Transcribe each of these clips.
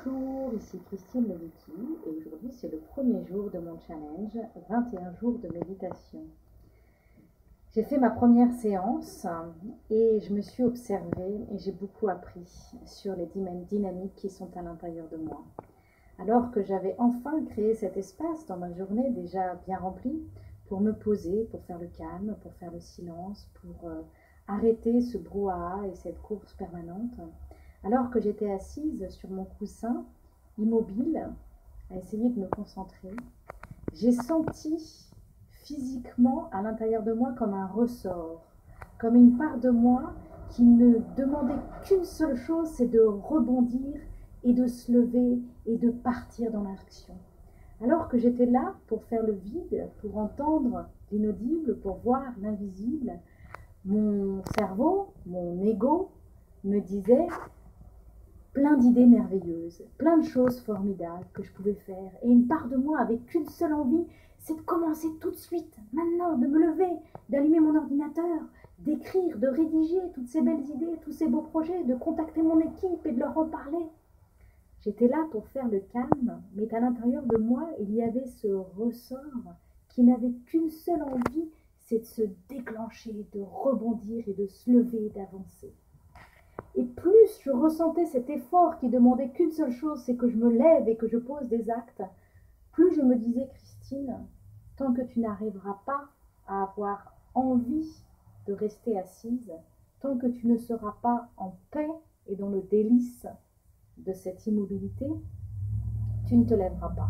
Bonjour, ici Christine Levicki et aujourd'hui c'est le premier jour de mon challenge 21 jours de méditation. J'ai fait ma première séance et je me suis observée et j'ai beaucoup appris sur les dynamiques qui sont à l'intérieur de moi. Alors que j'avais enfin créé cet espace dans ma journée déjà bien remplie pour me poser, pour faire le calme, pour faire le silence, pour arrêter ce brouhaha et cette course permanente. Alors que j'étais assise sur mon coussin, immobile, à essayer de me concentrer, j'ai senti physiquement à l'intérieur de moi comme un ressort, comme une part de moi qui ne demandait qu'une seule chose, c'est de rebondir et de se lever et de partir dans l'action. Alors que j'étais là pour faire le vide, pour entendre l'inaudible, pour voir l'invisible, mon cerveau, mon ego me disait plein d'idées merveilleuses, plein de choses formidables que je pouvais faire. Et une part de moi avait qu'une seule envie, c'est de commencer tout de suite, maintenant, de me lever, d'allumer mon ordinateur, d'écrire, de rédiger toutes ces belles idées, tous ces beaux projets, de contacter mon équipe et de leur en parler. J'étais là pour faire le calme, mais à l'intérieur de moi, il y avait ce ressort qui n'avait qu'une seule envie, c'est de se déclencher, de rebondir et de se lever, d'avancer. Et plus je ressentais cet effort qui demandait qu'une seule chose, c'est que je me lève et que je pose des actes, plus je me disais, Christine, tant que tu n'arriveras pas à avoir envie de rester assise, tant que tu ne seras pas en paix et dans le délice de cette immobilité, tu ne te lèveras pas.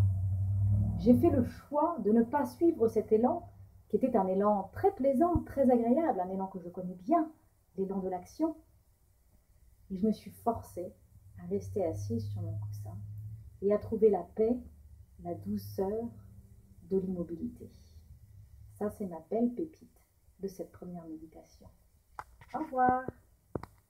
J'ai fait le choix de ne pas suivre cet élan, qui était un élan très plaisant, très agréable, un élan que je connais bien, l'élan de l'action. Et je me suis forcée à rester assise sur mon coussin et à trouver la paix, la douceur de l'immobilité. Ça, c'est ma belle pépite de cette première méditation. Au revoir.